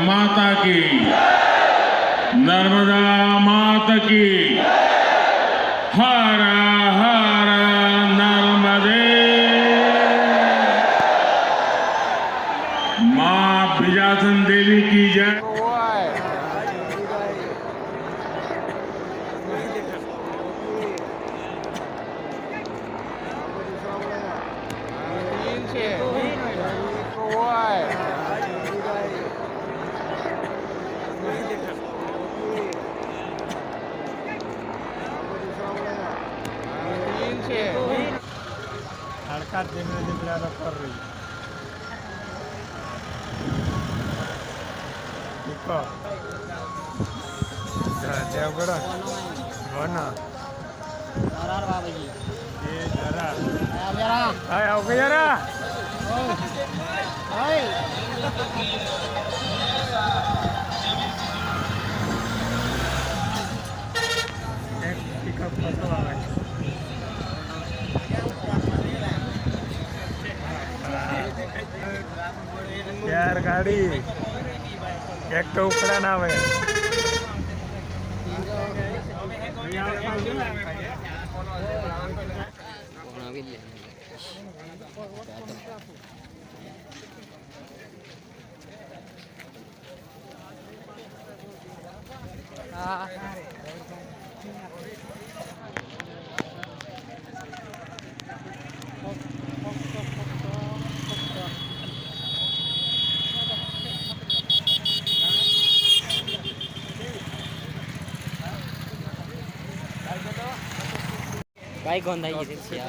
माता की, नर्मदा माता की, हर हर नर्मदे। मां विजयासन देवी की जय। हड़का दिबड़ा कर रही देवगढ़ बना बाबाजी ये जरा जरा आओ जरा एक पिकअप फोटो आ गई यार गाड़ी एक तो उपड़ा ना आवे काय गोंधा येते सिया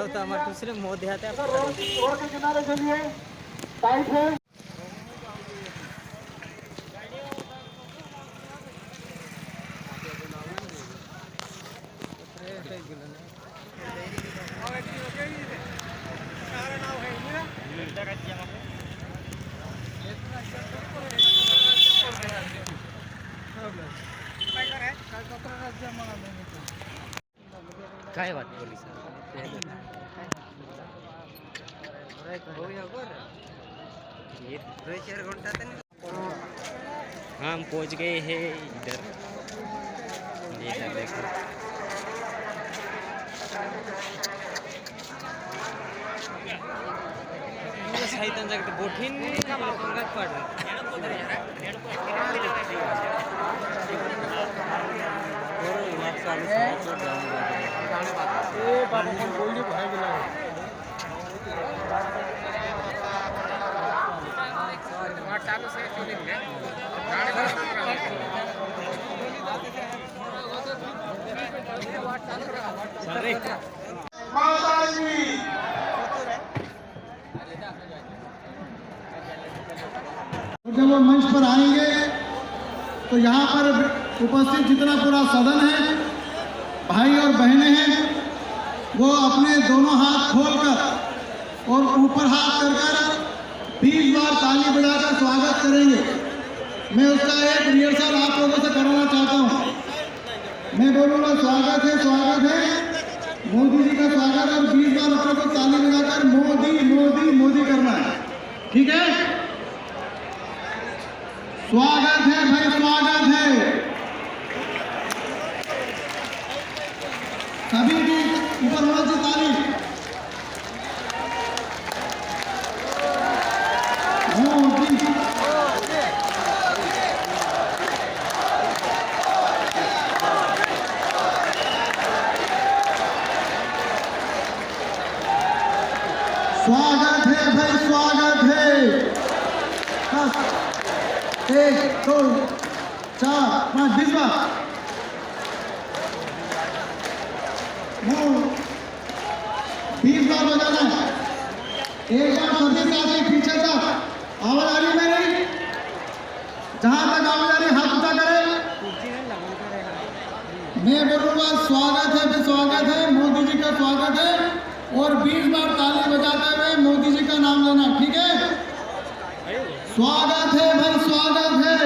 तो हमारे दूसरे मोदी आते हैं रोड के किनारे चलिए टाइट है काय बात बोली सर हम पहुंच गए हैं इधर देखो साहित्य जगत बोठीन जब वो मंच पर आएंगे तो यहाँ पर उपस्थित जितना पूरा सदन है, भाई और बहनें हैं, वो अपने दोनों हाथ खोलकर और ऊपर हाथ कर कर 20 बार ताली बजाकर स्वागत करेंगे। मैं उसका एक रिहर्सल आप लोगों से कराना चाहता हूँ। मैं बोलूँगा स्वागत है, मोदी जी का स्वागत है, और 20 बार अपने को ताली बजाकर मोदी मोदी मोदी करना है, ठीक है? स्वागत है भाई, स्वागत है सभी की ऊपर होना चाहिए ताली। मोदी स्वागत है भाई, स्वागत है। 1 2 4 5 20 बार 20 बार बजाना है। एक बार सभी साथी पीछे तक आवाज आ रही मेरी, जहां तक आवाज आ रही हाथ ऊंचा करें। मैं बोलूँगा स्वागत है, मोदी जी का स्वागत है, और 20 बार ताली बजाते हुए मोदी जी का नाम लेना, ठीक है? स्वागत है भाई, स्वागत है।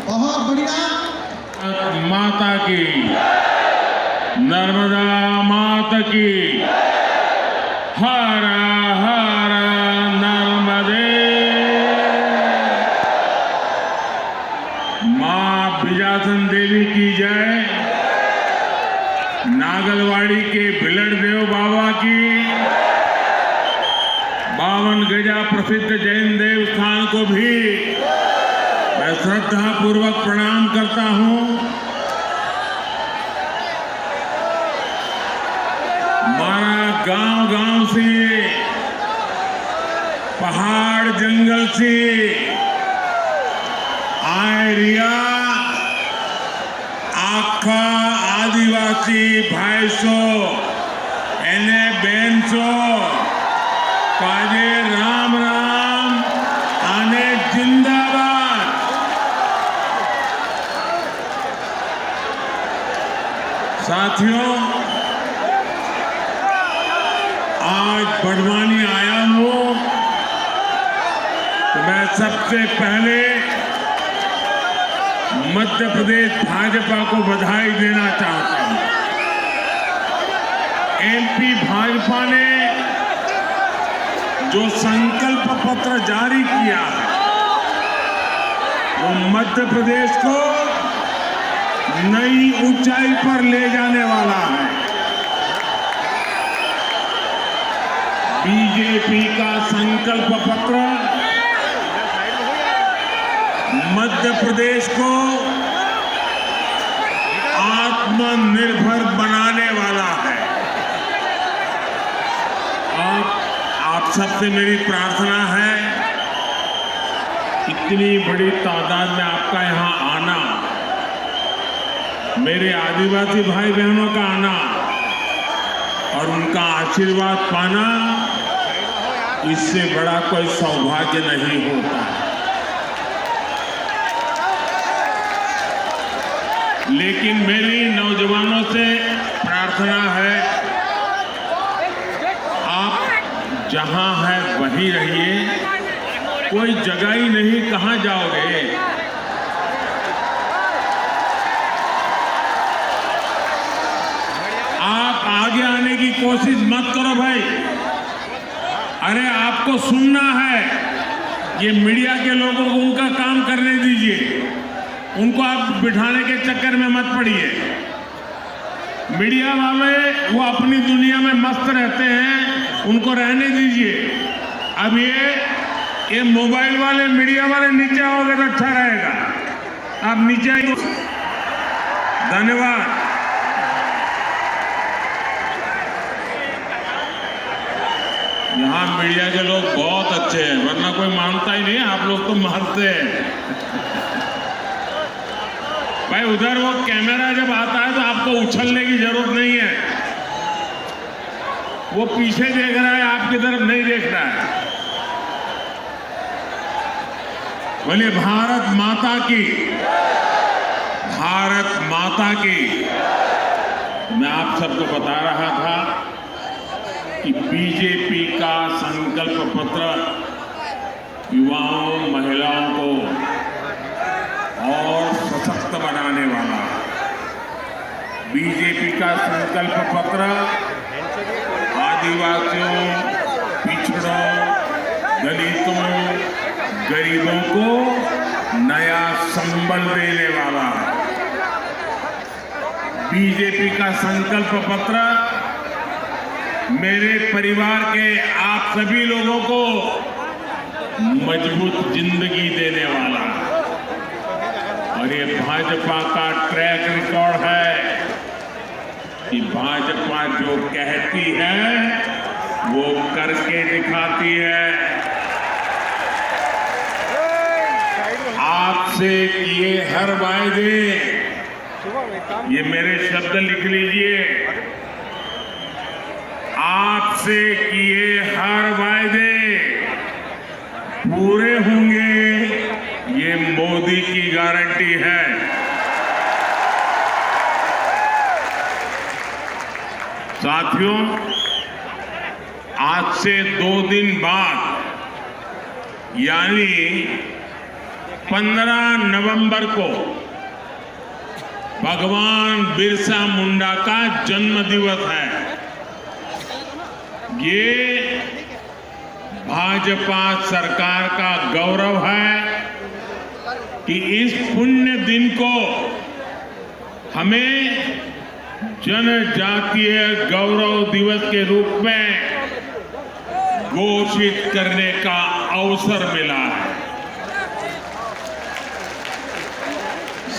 बहुत बढ़िया। माता की, नर्मदा माता की, हर हर नर्मदे। मां बिजासन देवी की जय। नागलवाड़ी के भिलड़ देव बाबा की, 52 गजा प्रसिद्ध जैन देव स्थान को भी मैं श्रद्धा पूर्वक प्रणाम करता हूं। हमारा गांव से, पहाड़ जंगल से आयरिया आखा आदिवासी भाईसो एने बेनसो काजे राम राम आने जिंदाबाद। साथियों, आज बड़वानी आया हूं तो मैं सबसे पहले मध्य प्रदेश भाजपा को बधाई देना चाहता हूं। एमपी भाजपा ने जो संकल्प पत्र जारी किया है वो मध्य प्रदेश को नई ऊंचाई पर ले जाने वाला है। बीजेपी का संकल्प पत्र मध्य प्रदेश को आत्मनिर्भर बनाने वाला है। आप सबसे मेरी प्रार्थना है, इतनी बड़ी तादाद में आपका यहां आना, मेरे आदिवासी भाई बहनों का आना और उनका आशीर्वाद पाना, इससे बड़ा कोई सौभाग्य नहीं होता। लेकिन मेरी नौजवानों से प्रार्थना है, आप जहां हैं वहीं रहिए, कोई जगह ही नहीं, कहां जाओगे? आप आगे आने की कोशिश मत करो भाई। अरे आपको सुनना है, ये मीडिया के लोगों को उनका काम करने दीजिए, उनको आप बिठाने के चक्कर में मत पड़िए। मीडिया वाले वो अपनी दुनिया में मस्त रहते हैं, उनको रहने दीजिए। अब ये मोबाइल वाले, मीडिया वाले नीचे आओगे तो अच्छा रहेगा। आप नीचे आइए। धन्यवाद। यहाँ मीडिया के लोग बहुत अच्छे हैं, वरना कोई मानता ही नहीं, आप लोग तो मारते हैं। भाई उधर वो कैमरा जब आता है तो आपको उछलने की जरूरत नहीं है, वो पीछे देख रहा है, आपकी तरफ नहीं देख रहा है। बोलिए भारत माता की, भारत माता की। मैं आप सबको बता रहा था कि बीजेपी का संकल्प पत्र युवाओं, महिलाओं को और सशक्त बनाने वाला। बीजेपी का संकल्प पत्र आदिवासियों, पिछड़ों, दलितों, गरीबों को नया संबल देने वाला। बीजेपी का संकल्प पत्र मेरे परिवार के आप सभी लोगों को मजबूत जिंदगी देने वाला। और ये भाजपा का ट्रैक रिकॉर्ड है कि भाजपा जो कहती है वो करके दिखाती है। आपसे किए हर वायदे ये मेरे शब्द लिख लीजिए। आपसे किए हर वायदे पूरे होंगे, ये मोदी की गारंटी है। साथियों, आज से 2 दिन बाद यानी 15 नवंबर को भगवान बिरसा मुंडा का जन्म दिवस है। ये भाजपा सरकार का गौरव है कि इस पुण्य दिन को हमें जनजातीय गौरव दिवस के रूप में घोषित करने का अवसर मिला है।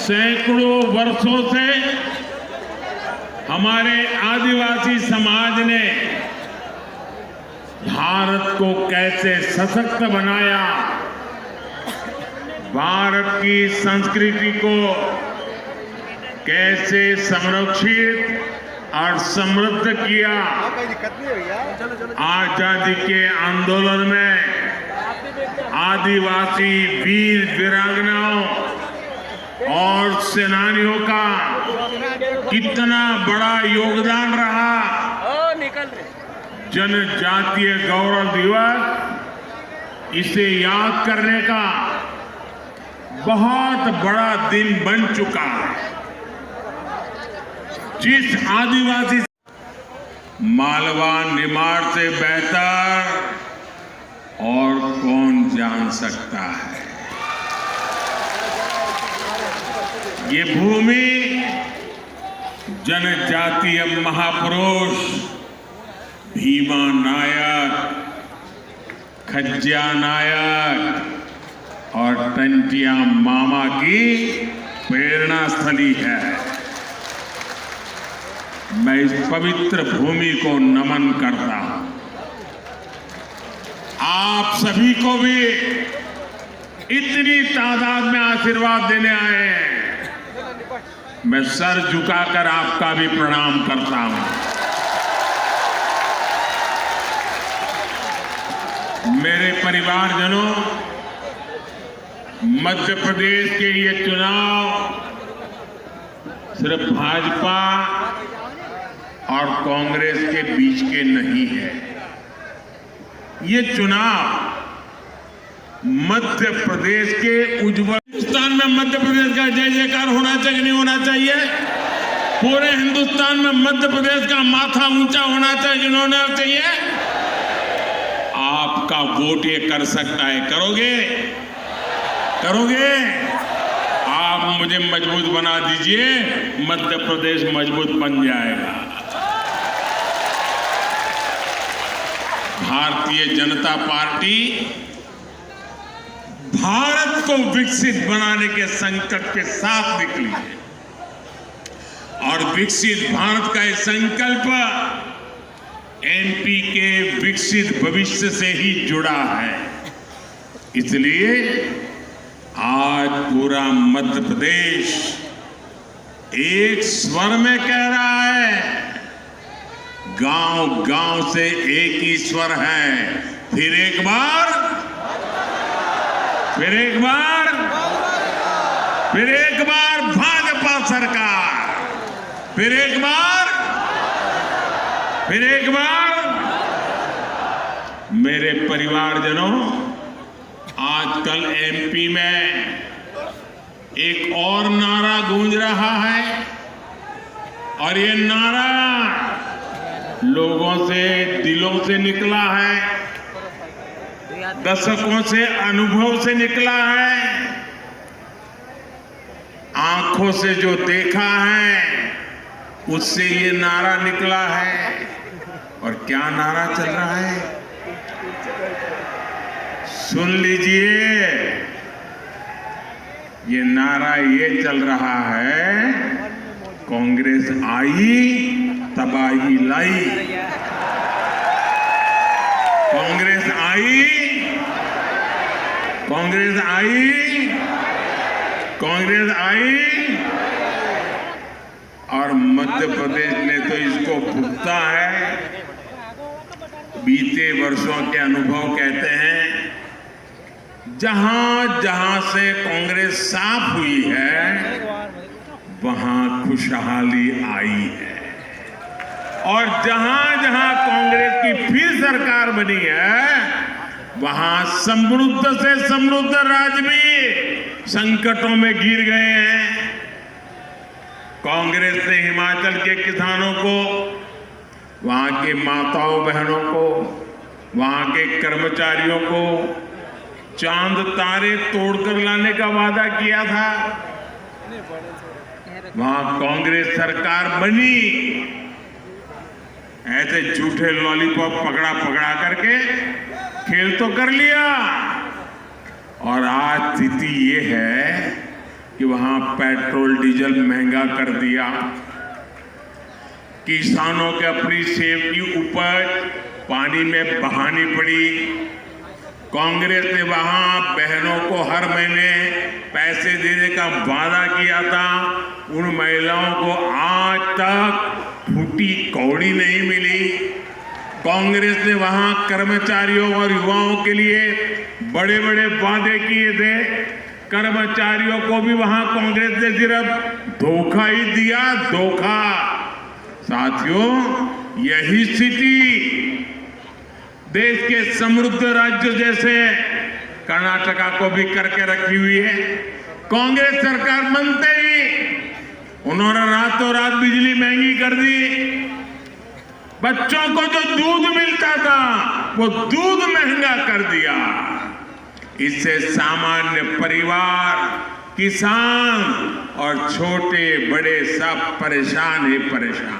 सैकड़ों वर्षों से हमारे आदिवासी समाज ने भारत को कैसे सशक्त बनाया, भारत की संस्कृति को कैसे संरक्षित और समृद्ध किया। आजादी के आंदोलन में आदिवासी वीर वीरांगनाओं और सेनानियों का कितना बड़ा योगदान रहा। जनजातीय गौरव दिवस इसे याद करने का बहुत बड़ा दिन बन चुका है। जिस आदिवासी मालवा निमाड़ से बेहतर और कौन जान सकता है। ये भूमि जनजातीय महापुरुष भीमा नायक, खज्जा नायक और टंटिया मामा की प्रेरणा स्थली है। मैं इस पवित्र भूमि को नमन करता हूं। आप सभी को भी इतनी तादाद में आशीर्वाद देने आए हैं, मैं सर झुकाकर आपका भी प्रणाम करता हूं। मेरे परिवारजनों, मध्य प्रदेश के ये चुनाव सिर्फ भाजपा और कांग्रेस के बीच के नहीं है। ये चुनाव मध्य प्रदेश के उज्जवल हिंदुस्तान में मध्य प्रदेश का जय जयकार होना चाहिए, नहीं होना चाहिए? पूरे हिंदुस्तान में मध्य प्रदेश का माथा ऊंचा होना चाहिए, नहीं होना चाहिए? आपका वोट ये कर सकता है। करोगे? करोगे? आप मुझे मजबूत बना दीजिए, मध्य प्रदेश मजबूत बन जाएगा। भारतीय जनता पार्टी भारत को विकसित बनाने के संकल्प के साथ निकली है और विकसित भारत का यह संकल्प एमपी के विकसित भविष्य से ही जुड़ा है। इसलिए आज पूरा मध्य प्रदेश एक स्वर में कह रहा है, गांव गांव से एक ही स्वर है। फिर एक बार, फिर एक बार, फिर एक बार भाजपा सरकार, फिर एक बार, फिर एक बार। मेरे परिवारजनों, आजकल एमपी में एक और नारा गूंज रहा है और ये नारा लोगों से, दिलों से निकला है, दशकों से अनुभव से निकला है, आंखों से जो देखा है उससे ये नारा निकला है। और क्या नारा चल रहा है सुन लीजिए। ये नारा ये चल रहा है, कांग्रेस आई तबाही लाई। कांग्रेस आई, कांग्रेस आई, कांग्रेस आई और मध्य प्रदेश ने तो इसको भुगता है। बीते वर्षों के अनुभव कहते हैं, जहां जहां से कांग्रेस साफ हुई है वहां खुशहाली आई है, और जहां जहां कांग्रेस की फिर सरकार बनी है वहां समृद्ध से समृद्ध राज्य भी संकटों में घिर गए हैं। कांग्रेस ने हिमाचल के किसानों को, वहां के माताओं बहनों को, वहां के कर्मचारियों को चांद तारे तोड़कर लाने का वादा किया था। वहां कांग्रेस सरकार बनी, ऐसे झूठे लॉलीपॉप पकड़ा पकड़ा करके खेल तो कर लिया, और आज स्थिति ये है कि वहां पेट्रोल डीजल महंगा कर दिया, किसानों के अपनी सेब की उपज पानी में बहानी पड़ी। कांग्रेस ने वहां बहनों को हर महीने पैसे देने का वादा किया था, उन महिलाओं को आज तक फूटी कौड़ी नहीं मिली। कांग्रेस ने वहां कर्मचारियों और युवाओं के लिए बड़े बड़े वादे किए थे, कर्मचारियों को भी वहां कांग्रेस ने सिर्फ धोखा ही दिया, धोखा। साथियों, यही स्थिति देश के समृद्ध राज्य जैसे कर्नाटका को भी करके रखी हुई है। कांग्रेस सरकार बनते ही उन्होंने रातों रात बिजली महंगी कर दी, बच्चों को जो दूध मिलता था वो दूध महंगा कर दिया। इससे सामान्य परिवार, किसान और छोटे बड़े सब परेशान ही परेशान।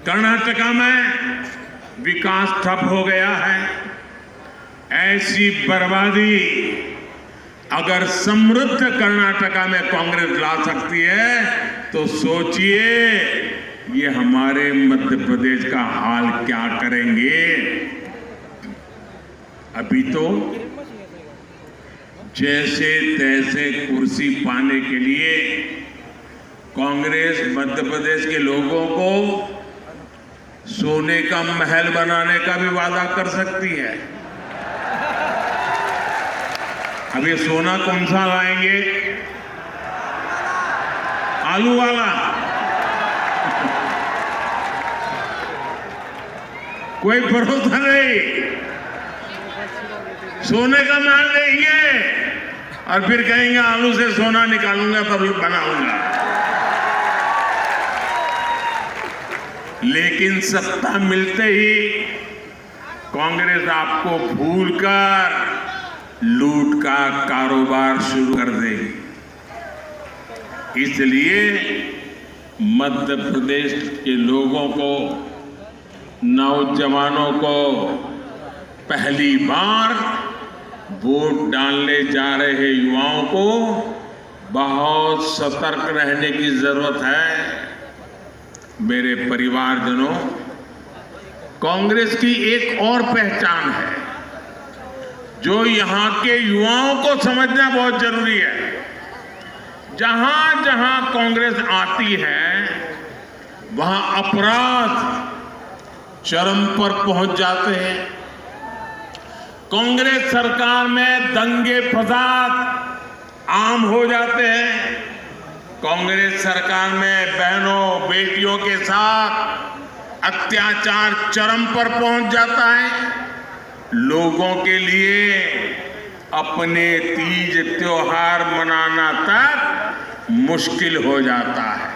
कर्नाटका में विकास ठप हो गया है। ऐसी बर्बादी अगर समृद्ध कर्नाटका में कांग्रेस ला सकती है तो सोचिए ये हमारे मध्य प्रदेश का हाल क्या करेंगे। अभी तो जैसे तैसे कुर्सी पाने के लिए कांग्रेस मध्य प्रदेश के लोगों को सोने का महल बनाने का भी वादा कर सकती है। अब ये सोना कौन सा लाएंगे? आलू वाला? कोई भरोसा नहीं। सोने का महल लेंगे और फिर कहेंगे आलू से सोना निकालूंगा तब बनाऊंगा। लेकिन सत्ता मिलते ही कांग्रेस आपको भूलकर लूट का कारोबार शुरू कर देगी। इसलिए मध्य प्रदेश के लोगों को, नौजवानों को पहली बार वोट डालने जा रहे युवाओं को बहुत सतर्क रहने की जरूरत है। मेरे परिवारजनों, कांग्रेस की एक और पहचान है जो यहां के युवाओं को समझना बहुत जरूरी है। जहां जहां कांग्रेस आती है वहां अपराध चरम पर पहुंच जाते हैं। कांग्रेस सरकार में दंगे फसाद आम हो जाते हैं। कांग्रेस सरकार में बहनों बेटियों के साथ अत्याचार चरम पर पहुंच जाता है। लोगों के लिए अपने तीज त्योहार मनाना तक मुश्किल हो जाता है।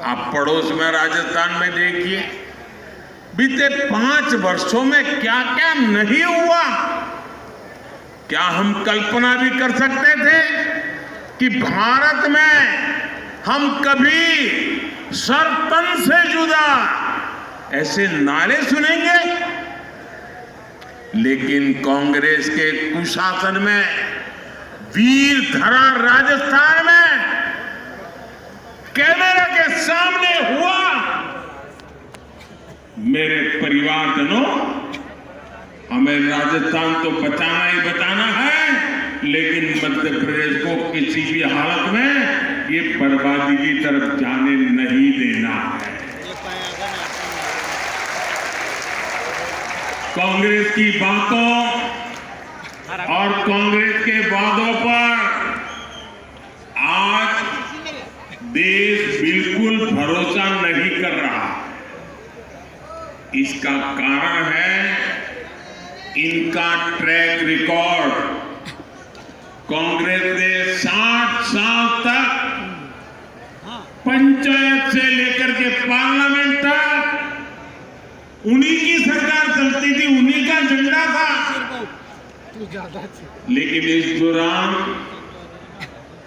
आप पड़ोस में राजस्थान में देखिए, बीते 5 वर्षों में क्या क्या नहीं हुआ। क्या हम कल्पना भी कर सकते थे कि भारत में हम कभी सर तन से जुदा ऐसे नारे सुनेंगे? लेकिन कांग्रेस के कुशासन में वीर धरा राजस्थान में कैमरा के सामने हुआ। मेरे परिवारजनों, हमें राजस्थान तो बचाना ही बचाना है, लेकिन मध्य प्रदेश को किसी भी हालत में ये बर्बादी की तरफ जाने नहीं देना है। कांग्रेस की बातों और कांग्रेस के वादों पर आज देश बिल्कुल भरोसा नहीं कर रहा। इसका कारण है इनका ट्रैक रिकॉर्ड। कांग्रेस ने 60 साल तक पंचायत से लेकर के पार्लियामेंट तक उन्हीं की सरकार चलती थी, उन्हीं का झंडा था। लेकिन इस दौरान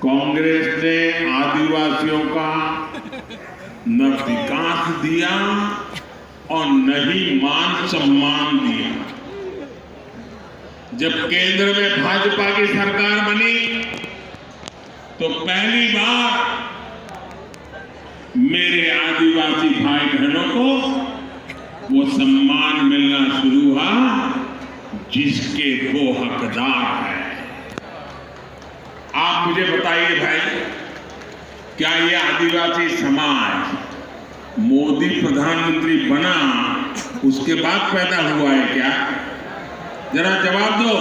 कांग्रेस ने आदिवासियों का न विकास दिया और न ही मान सम्मान दिया। जब केंद्र में भाजपा की सरकार बनी तो पहली बार मेरे आदिवासी भाई बहनों को वो सम्मान मिलना शुरू हुआ जिसके वो हकदार हैं। आप मुझे बताइए भाई, क्या ये आदिवासी समाज मोदी प्रधानमंत्री बना उसके बाद पैदा हुआ है क्या? जरा जवाब दो।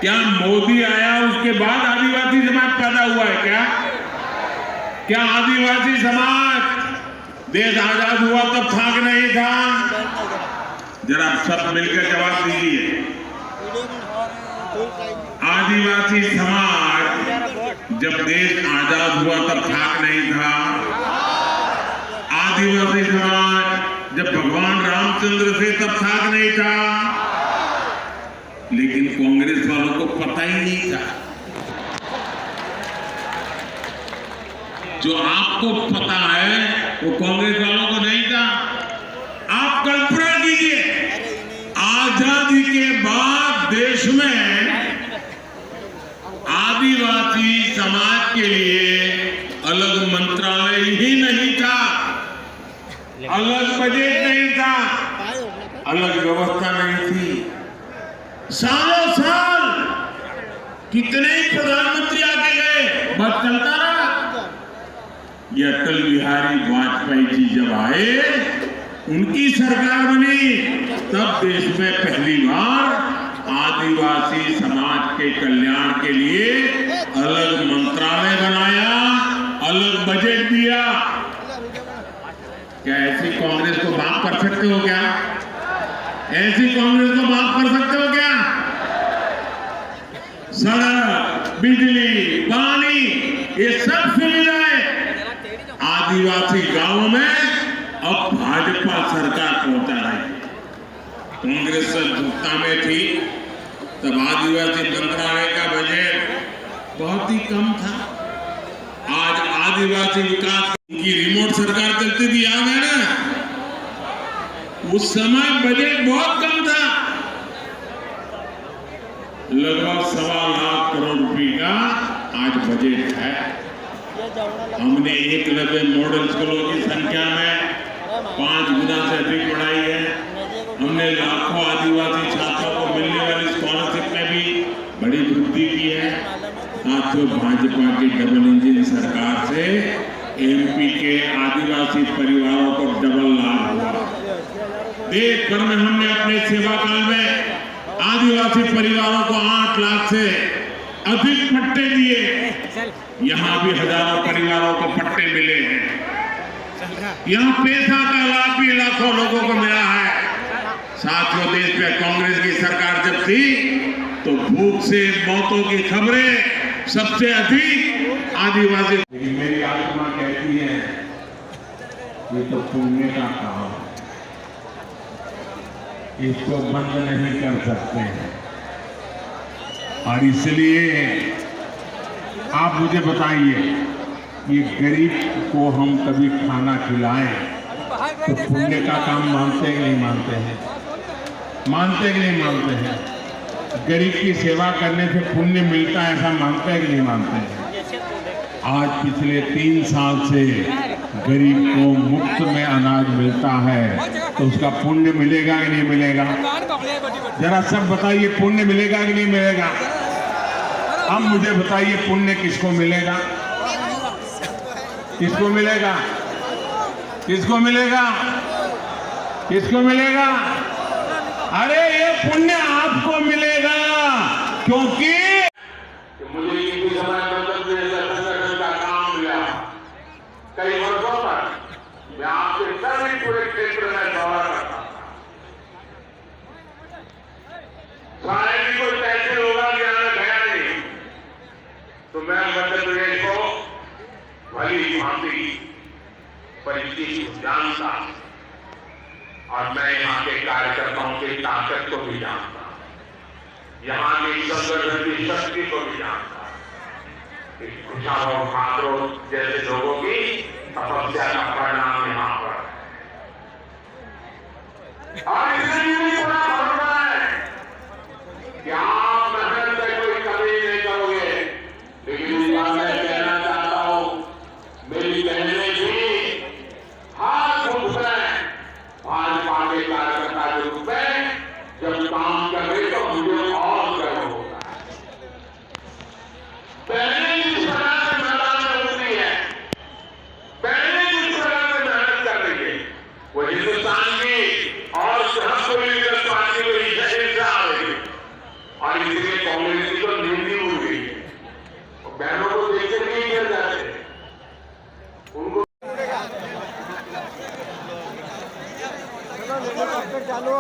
क्या मोदी आया उसके बाद आदिवासी समाज पैदा हुआ है क्या? क्या आदिवासी समाज देश आजाद हुआ तब था कि नहीं था? जरा सब मिलकर जवाब दीजिए। आदिवासी समाज जब देश आजाद हुआ तब था कि नहीं था? आदिवासी समाज जब भगवान रामचंद्र से तब था कि नहीं था? लेकिन कांग्रेस वालों को पता ही नहीं था। जो आपको पता है वो कांग्रेस वालों को नहीं था। आप कल्पना कीजिए, आजादी के बाद देश में आदिवासी समाज के लिए अलग मंत्रालय ही नहीं था, अलग बजट नहीं था, अलग व्यवस्था नहीं थी। सालों साल कितने ही प्रधानमंत्री आके गए, बस चलता रहा। ये अटल बिहारी वाजपेयी जी जब आए, उनकी सरकार बनी, तब देश में पहली बार आदिवासी समाज के कल्याण के लिए अलग मंत्रालय बनाया, अलग बजट दिया। क्या ऐसी कांग्रेस को माफ कर सकते हो क्या? ऐसी कांग्रेस को माफ कर सकते हो क्या? सड़क, बिजली, पानी, ये सब सुविधाएं आदिवासी गांवों में अब भाजपा सरकार पहुंचा रही है। कांग्रेस सत्ता में थी तब आदिवासी मंत्रालय का बजट बहुत ही कम था। आज आदिवासी विकास की रिमोट सरकार चलती थी, याद है ना? उस समय बजट बहुत कम था, लगभग 1.25 लाख करोड़ रुपए का आज बजट है। हमने 190 मॉडल स्कूलों की संख्या में 5 गुना से अधिक बढ़ाई है। हमने लाखों आदिवासी छात्रों को मिलने वाली स्कॉलरशिप में भी बड़ी वृद्धि की है। साथियों, भाजपा की डबल इंजन सरकार से एमपी के आदिवासी परिवारों को डबल लाभ हुआ। देश भर में हमने अपने सेवा काल में आदिवासी परिवारों को 8 लाख से अधिक पट्टे दिए। यहाँ भी हजारों परिवारों को पट्टे मिले हैं। यहाँ पैसा का लाभ भी लाखों लोगों को मिला है। साथियों, देश में कांग्रेस की सरकार जब थी तो भूख से मौतों की खबरें सबसे अधिक आदिवासी। लेकिन मेरी आत्मा कहती है ये तो पुण्य का काम, इसको बंद नहीं कर सकते हैं। और इसलिए आप मुझे बताइए, ये गरीब को हम कभी खाना खिलाएं तो पुण्य का काम मानते कि नहीं मानते हैं? मानते कि नहीं मानते हैं? गरीब की सेवा करने से पुण्य मिलता है, ऐसा मानते हैं कि नहीं मानते हैं? आज पिछले 3 साल से गरीब को मुफ्त में अनाज मिलता है, तो उसका पुण्य मिलेगा कि नहीं मिलेगा? जरा सब बताइए, पुण्य मिलेगा कि नहीं मिलेगा? अब मुझे बताइए, पुण्य किसको मिलेगा? किसको मिलेगा? किसको मिलेगा? किसको मिलेगा? अरे ये पुण्य आपको मिलेगा, क्योंकि मुझे किसी समय मदद में का काम मिला। कई वर्षों तक मैं आपके सभी पूरे क्षेत्र में दौरा करता था। शायद ही कोई ऐसे होगा कि मैं गया नहीं, तो मैं मध्य प्रदेश को भली भांति परिचित जानता, और मैं यहाँ के कार्यकर्ताओं की ताकत को भी जानता, यहाँ की संगठन की शक्ति को भी जानता। इस खुशाल खादरों जैसे लोगों की तपस्या का परिणाम यहाँ पर है। और इसलिए भी बड़ा भरोसा है कि आप मेहनत में कोई कमी नहीं करोगे। लेकिन इस बात मैं कहना चाहता हूँ, मेरी बहनें भी हाथ उठाएं। भाजपा के कार्यकर्ता के रूप में जब काम कर रहे तो मुझे और गर्व होता है। पहले जिस तरह से मैदान में उतरी है, पहले जिस तरह से मेहनत कर रही है, वो हिंदुस्तान की और कांग्रेस पार्टी को शरीर से आ रही है, और इसलिए कांग्रेस की तो नींद ही उड़ गई है। बहनों को देखते नहीं गिर जाते उनको। चालू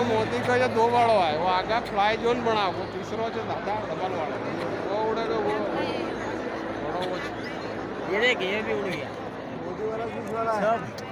मोदी का जो 2 वालों है वो आगे फ्लाई जोन बना, वो तीसरो जो दादा डबल वाला वो उड़ेगा, वो बड़ा वो ये देखिए ये भी उड़ गया। मोदी वाला 20 वाला है।